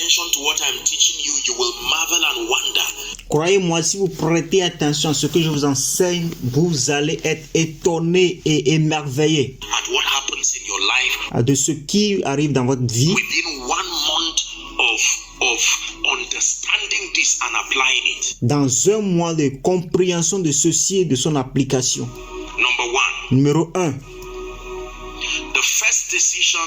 attention to what I'm teaching you, you will marvel and wonder. Croyez-moi, si vous prêtez attention à ce que je vous enseigne, vous allez être étonné et émerveillé At what happens in your life de ce qui arrive dans votre vie within 1 month of understanding this and applying it. dans un mois de compréhension de ceci et de son application. Number 1. Numéro 1. The first decision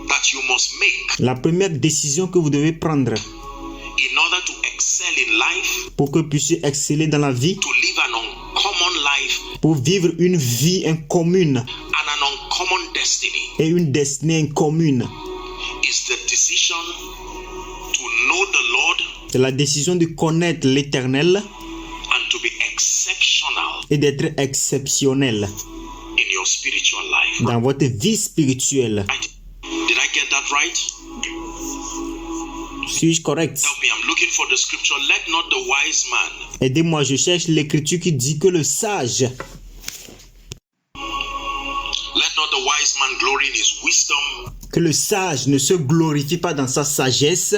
that you must make La première décision que vous devez prendre in order to excel in life, pour que vous puissiez exceller dans la vie, to live an uncommon life pour vivre une vie incommune and an uncommon destiny, et une destinée incommune, is the decision to know the Lord c'est la décision de connaître l'Éternel and to be exceptional et d'être exceptionnel in your spiritual life. dans votre vie spirituelle. Did I get that right? Suis-je correct? Help me, I'm looking for the scripture. Let not the wise man Aidez-moi, je cherche l'écriture qui dit que le sage, glory in his wisdom. que le sage ne se glorifie pas dans sa sagesse.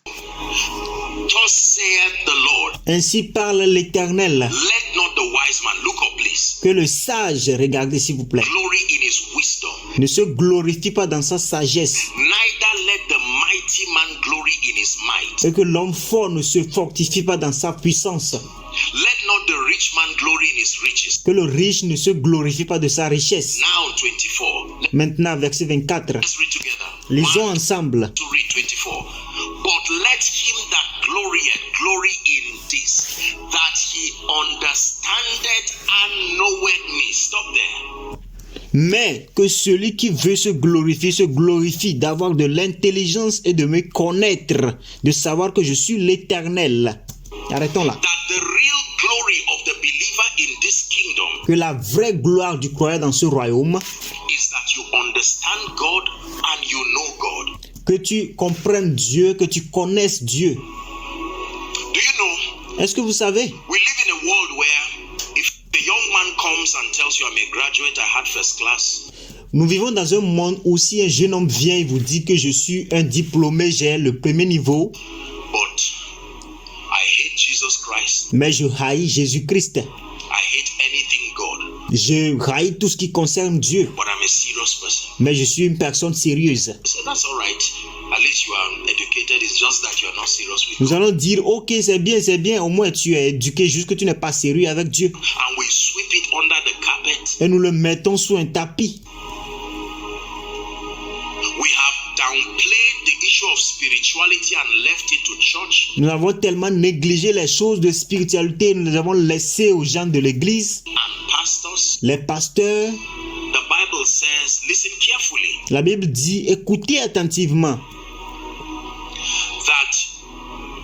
Thus saith the Lord. Ainsi parle l'Éternel. Let not the wise man, look up please, Que le sage, regardez s'il vous plaît, glory in his wisdom. ne se glorifie pas dans sa sagesse. Neither let the mighty man glory in his might. Et que l'homme fort ne se fortifie pas dans sa puissance. Let not the rich man glory in his riches. Que le riche ne se glorifie pas de sa richesse. Now 24. Maintenant, verset 24. Let's read together. Lisons 1, ensemble. to read 24. But let him that glorieth glory in this, that he understandeth and knoweth me. Stop there. Mais que celui qui veut se glorifie d'avoir de l'intelligence et de me connaître, de savoir que je suis l'Éternel. Arrêtons là. That the real glory of the believer in this kingdom Que la vraie gloire du croyant dans ce royaume, is that you understand God and you know God. que tu comprennes Dieu, que tu connaisses Dieu. Do you know, Est-ce que vous savez, we live in a world where if the young man comes and tells you I'm a graduate, I had first class, nous vivons dans un monde où si un jeune homme vient et vous dit que je suis un diplômé, j'ai le premier niveau, but I hate Jesus Christ, mais je haïs Jésus-Christ. I hate anything God, Je haïs tout ce qui concerne Dieu, but I'm a serious person. mais je suis une personne sérieuse. I said, that's all right. At least you are educated. It's just that you are not serious with Nous God. allons dire, ok, c'est bien, au moins tu es éduqué, juste que tu n'es pas sérieux avec Dieu. And we sweep it under the carpet. Et nous le mettons sous un tapis. We have downplayed the issue of spirituality and left it to church Nous avons tellement négligé les choses de spiritualité, nous les avons laissées aux gens de l'église, and pastors. les pasteurs. The Bible says, listen carefully, La Bible dit, écoutez attentivement, that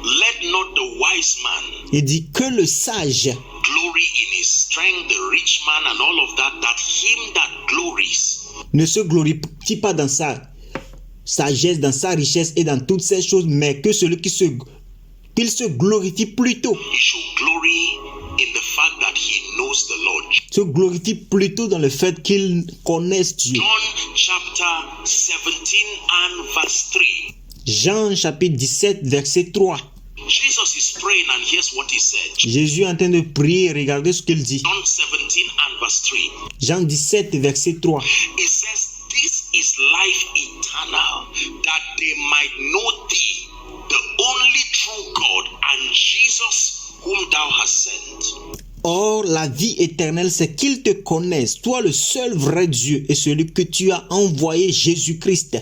let not the wise man il dit que le sage glory in his strength, the rich man and all of that, that him that glories ne se glorifie pas dans sa sagesse, dans sa richesse et dans toutes ces choses, mais que celui qu'il se glorifie plutôt, he should glory in the fact that he knows the Lord. se glorifie plutôt dans le fait qu'il connaisse Dieu. John chapter 17 and verse 3. Jean chapitre 17 verset 3. Jesus is praying and here's what he said. Jésus est en train de prier, regardez ce qu'il dit. John 17 and verse 3. Jean 17 verset 3. It says, this is life eternal, that they might know thee, the only true God, and Jesus whom thou hast sent. Or, la vie éternelle, c'est qu'ils te connaissent, toi le seul vrai Dieu et celui que tu as envoyé, Jésus-Christ.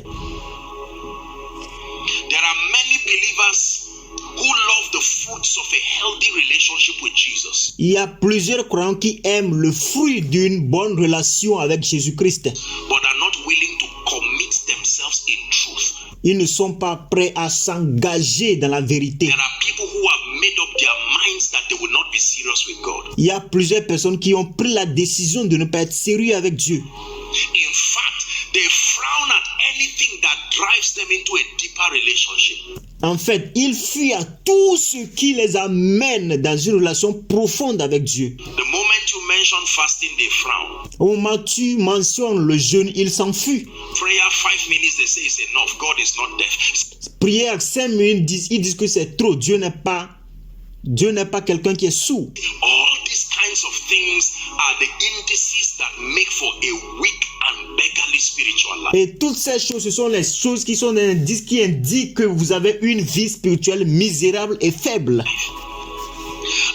There are many believers who love the fruits of a healthy relationship with Jesus, Il y a plusieurs croyants qui aiment le fruit d'une bonne relation avec Jésus-Christ. but are not willing to commit themselves in truth. Ils ne sont pas prêts à s'engager dans la vérité. There are people who have made up their minds that they will not be serious with God. Il y a plusieurs personnes qui ont pris la décision de ne pas être sérieux avec Dieu. In fact, they frown at anything that drives them into a deeper relationship. En fait, ils fuient à tout ce qui les amène dans une relation profonde avec Dieu. The moment you mention fasting, they frown. Au moment où tu mentionnes le jeûne, ils s'enfuient. Prayer 5 minutes, they say it's enough. God is not deaf. prière 5 minutes, ils disent que c'est trop. Dieu n'est pas quelqu'un qui est sourd. All these kinds of things are the indices that make for a weak and beggarly spiritual life. Et toutes ces choses, ce sont les choses qui sont des indices qui indiquent que vous avez une vie spirituelle misérable et faible.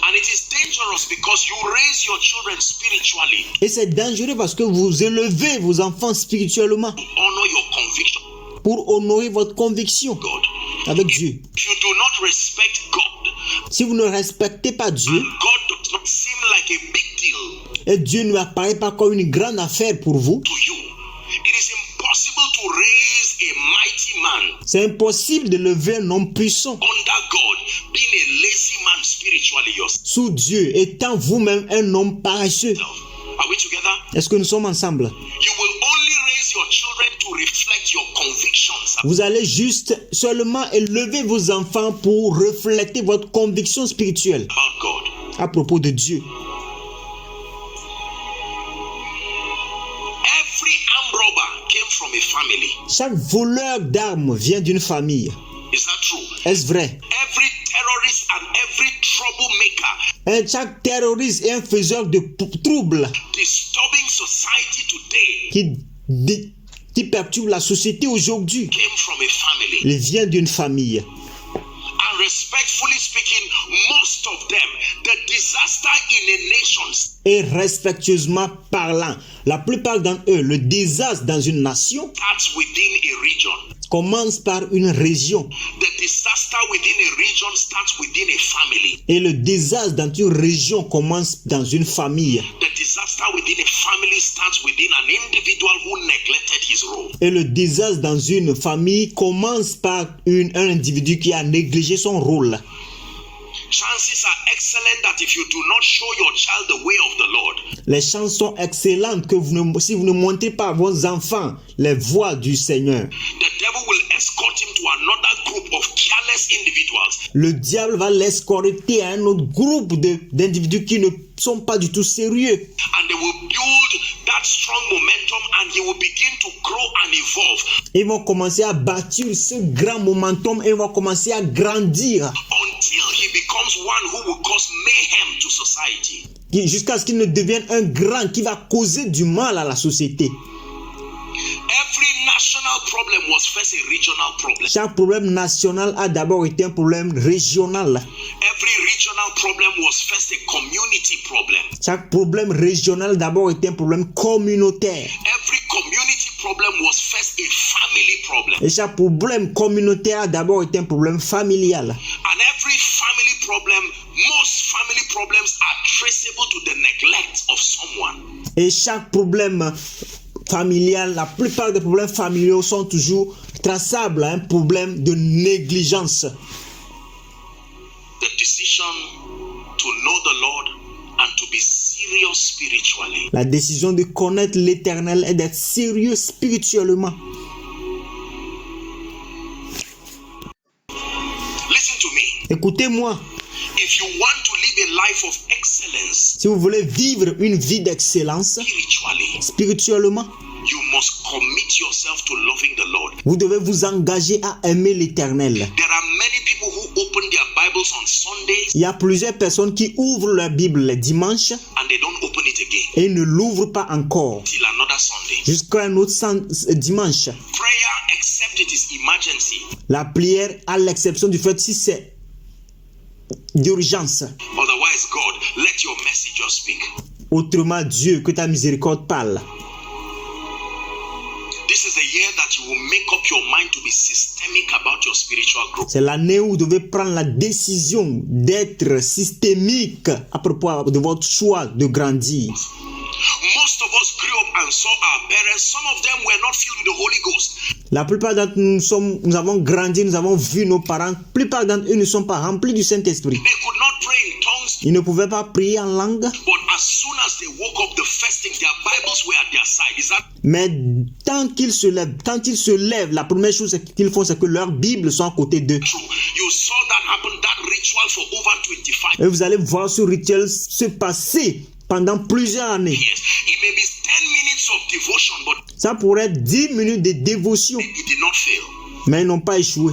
And it is dangerous because you raise your children spiritually Et c'est dangereux parce que vous élevez vos enfants spirituellement to honor your conviction, pour honorer votre conviction God. avec Dieu. If you do not respect God, Si vous ne respectez pas Dieu, God does not seem like a big deal et Dieu ne apparaît pas comme une grande affaire pour vous, to you, it is impossible to raise a mighty man c'est impossible de lever un homme puissant under God, being a lazy man spiritually yourself. sous Dieu, étant vous-même un homme paresseux. Are we together? Est-ce que nous sommes ensemble? You will only raise your children to reflect your convictions Vous allez juste seulement élever vos enfants pour refléter votre conviction spirituelle about God. à propos de Dieu. Every armed robber came from a family. Chaque voleur d'armes vient d'une famille. Is that true? Est-ce vrai? Every terrorist and every troublemaker Et chaque terroriste et un faiseur de troubles disturbing society today qui perturbe la société aujourd'hui, came from a family. il vient d'une famille. And respectfully speaking, most of them, the disaster in a nation Et respectueusement parlant, la plupart d'entre eux, le désastre dans une nation starts within a region. commence par une région. The disaster within a region starts within a family. Et le désastre dans une région commence dans une famille. The disaster within a family starts within an individual who neglected his role. Et le désastre dans une famille commence par un individu qui a négligé son rôle. Chances are excellent that if you do not show your child the way of the Lord, Les chances sont excellentes que si vous ne montrez pas à vos enfants les voies du Seigneur, the devil will escort him to another group of careless individuals le diable va l'escorter à un autre groupe d'individus qui ne sont pas du tout sérieux. and they will build that strong momentum and he will begin to grow and evolve Ils vont commencer à bâtir ce grand momentum et ils vont commencer à grandir until he becomes one who will cause mayhem to society. jusqu'à ce qu'il ne devienne un grand qui va causer du mal à la société. Every national problem was first a regional problem. Chaque problème national a d'abord été un problème régional. Every regional problem was first a community problem. Chaque problème régional d'abord été un problème communautaire. Every community problem was first a family problem. Et chaque problème communautaire a d'abord été un problème familial. And every family problem, most family problems are traceable to the neglect of someone. Et chaque problème familial, la plupart des problèmes familiaux sont toujours traçables à un problème de négligence. The decision to know the Lord and to be serious spiritually La décision de connaître l'Éternel et d'être sérieux spirituellement. Listen to me. Écoutez-moi, If you want to live a life of excellence si vous voulez vivre une vie d'excellence spirituellement, you must commit yourself to loving the Lord. vous devez vous engager à aimer l'Éternel. There are many people who open their Bibles on Sundays Il y a plusieurs personnes qui ouvrent leur Bible les dimanches and they don't open it again et ne l'ouvrent pas encore till another Sunday. jusqu'à un autre dimanche. Prayer, except it is emergency, La prière, à l'exception du fait si c'est d'urgence. otherwise God, let your mercy just speak. Autrement, Dieu, que ta miséricorde parle. This is the year that you will make up your mind to be systemic about your spiritual growth. C'est l'année où vous devez prendre la décision d'être systémique à propos de votre choix de grandir. Most of us grew up and saw our parents. Some of them were not filled with the Holy Ghost. La plupart d'entre nous, nous avons grandi, nous avons vu nos parents. La plupart d'entre eux ne sont pas remplis du Saint-Esprit. They could not pray in tongues, Ils ne pouvaient pas prier en langue. but as soon as they woke up, the first thing, their Bibles were at their side. Is that Mais quand ils se lèvent, la première chose qu'ils font, c'est que leurs Bibles sont à côté d'eux. true? You saw that happen, that ritual for over 25 Et vous allez voir ce rituel se passer pendant plusieurs années. years. It may be 10 minutes of devotion, but Ça pourrait être 10 minutes de dévotion, it did not fail. mais ils n'ont pas échoué.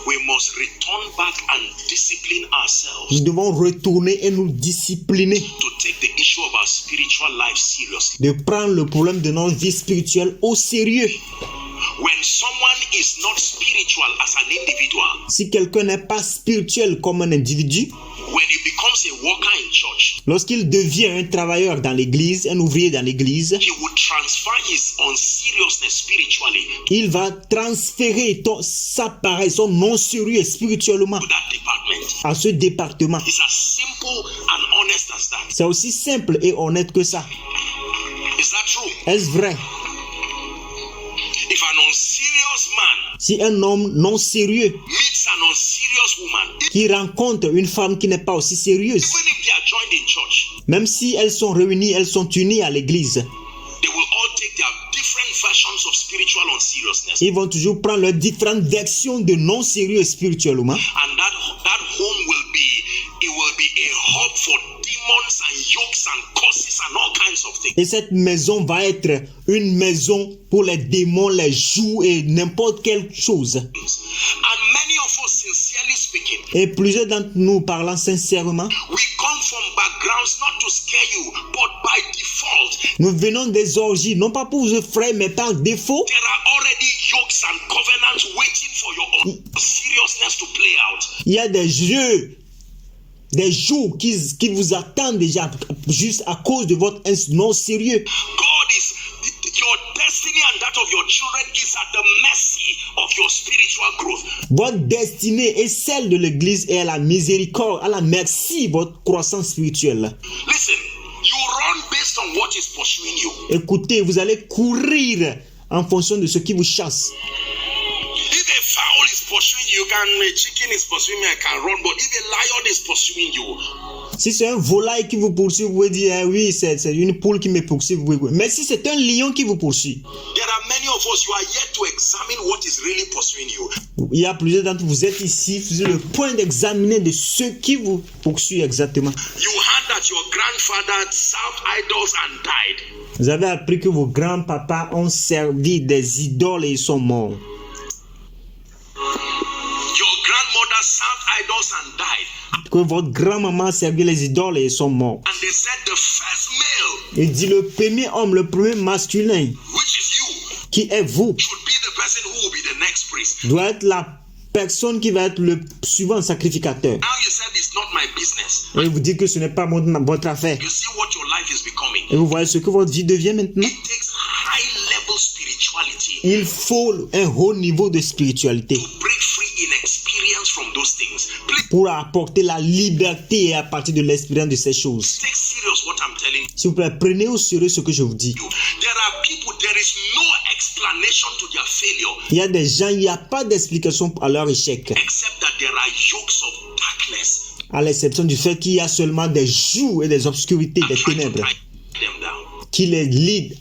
we must return back and discipline ourselves Nous devons retourner et nous discipliner, to take the issue of our spiritual life seriously. de prendre le problème de notre vie spirituelle au sérieux. When someone is not spiritual as an individual, Si quelqu'un n'est pas spirituel comme un individu, when he becomes a worker in church, lorsqu'il devient un travailleur dans l'église, un ouvrier dans l'église, he will transfer his unseriousness spiritually il va transférer son non-sérieux spirituellement to that department. à ce département. It's as simple and honest as that. C'est aussi simple et honnête que ça. Is that true? Est-ce vrai? If an unserious man Si un homme non sérieux meets an unserious woman, qui rencontre une femme qui n'est pas aussi sérieuse, even if they are joined in church, même si elles sont réunies, elles sont unies à l'église, they will all take their different versions of spiritual unseriousness. ils vont toujours prendre leurs différentes versions de non sérieux spirituellement. And that home will be a hub for demons and yokes and curses and all kinds of things. Et cette maison va être une maison pour les démons, les joues et n'importe quelle chose. And many of us, sincerely speaking, Et plusieurs d'entre nous, parlant sincèrement, we come from backgrounds not to scare you, but by default, nous venons des orgies, non pas pour vous effrayer, mais par défaut. there are already yokes and covenants waiting for your seriousness to play out. Il y a des jeux, des jours qui vous attendent déjà juste à cause de votre non sérieux. God is your destiny and that of your children is at the mercy of your spiritual growth. Votre destinée et celle de l'église est à la miséricorde, à la merci de votre croissance spirituelle. Listen, you run based on what is pursuing you. Écoutez, vous allez courir en fonction de ce qui vous chasse. If a fowl is pursuing you, a chicken is pursuing me, I can run. But if a lion is pursuing you, Si c'est un volaille qui vous poursuit, vous pouvez dire, oui, c'est une poule qui me poursuit. Vous pouvez... Mais si c'est un lion qui vous poursuit, there are many of us, you are yet to examine what is really pursuing you. il y a plusieurs d'entre vous, vous êtes ici, vous avez le point d'examiner de ce qui vous poursuit exactement. You heard that your grandfather served idols and died. Vous avez appris que vos grands-papas ont servi des idoles et ils sont morts. Your grandmother served idols and died. Que votre grand-maman a servi les idoles et ils sont morts. And they said the first male, Il dit le premier homme, le premier masculin, which is you, qui est vous, should be the person who will be the next priest. doit être la personne qui va être le suivant sacrificateur. Now you said it's not my business. Et vous dites que ce n'est pas votre affaire. You see what your life is becoming. Et vous voyez ce que votre vie devient maintenant. It takes high-level spirituality Il faut un haut niveau de spiritualité to break free in experience from those things. Please pour apporter la liberté à partir de l'expérience de ces choses. take serious what I'm telling S'il vous plaît, prenez au sérieux ce que je vous dis. you. There are people, there is no explanation to their failure Il y a des gens, il n'y a pas d'explication à leur échec, except that there are yokes of darkness à l'exception du fait qu'il y a seulement des jours et des obscurités, des trying to ténèbres tie them down. qui les lient.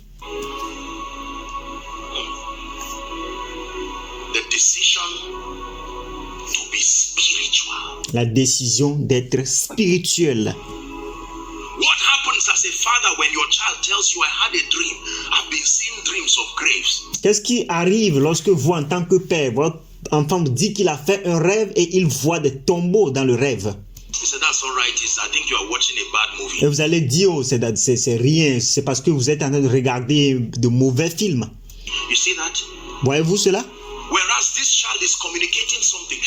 The decision to be spiritual. La décision d'être spirituel. What happens as a father when your child tells you, I had a dream, I've been seeing dreams of graves? Qu'est-ce qui arrive lorsque vous, en tant que père, votre enfant vous dit qu'il a fait un rêve et il voit des tombeaux dans le rêve? He said, that's all right. I think you are watching a bad movie. Et vous allez dire, oh, c'est rien, c'est parce que vous êtes en train de regarder de mauvais films. You see that? Voyez-vous cela? Whereas this child is communicating something.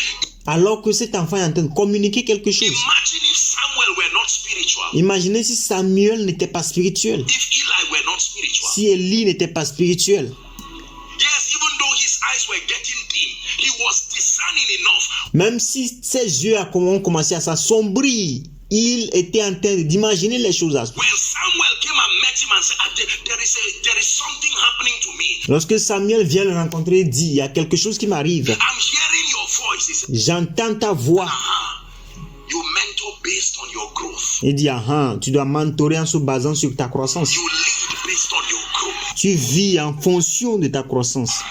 Alors que cet enfant est en train de communiquer quelque chose. Imagine if Samuel were not spiritual. Imaginez si Samuel n'était pas spirituel, If Eli were not spiritual. si Élie n'était pas spirituel. Yes, even though his eyes were getting dim, he was discerning enough. Même si ses yeux ont commencé à s'assombrir, il était en train d'imaginer les choses. When Samuel came and met him and said, there is something happening to me. Lorsque Samuel vient le rencontrer, il dit, il y a quelque chose qui m'arrive. I'm hearing your voice. He said, J'entends ta voix. you mentor based on your growth. Il dit, tu dois mentorer en se basant sur ta croissance. You lead based on your growth. Tu vis en fonction de ta croissance.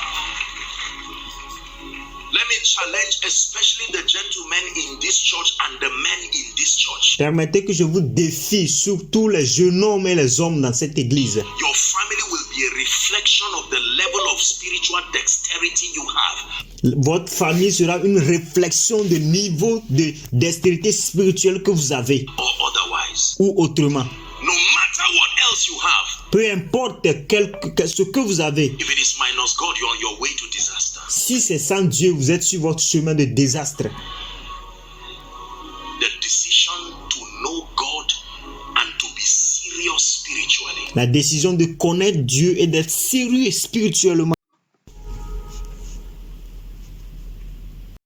Let me challenge especially the gentlemen in this church and the men in this church. Permettez que je vous défie, surtout les jeunes hommes et les hommes dans cette église. Your family will be a reflection of the level of spiritual dexterity you have. Votre famille sera une réflexion du niveau d'extérité spirituelle que vous avez, or otherwise. ou autrement. No matter what else you have, Peu importe ce que vous avez, if it is minus God, you're on your way to disaster. si c'est sans Dieu, vous êtes sur votre chemin de désastre. The decision to know God and to be serious spiritually La décision de connaître Dieu et d'être sérieux spirituellement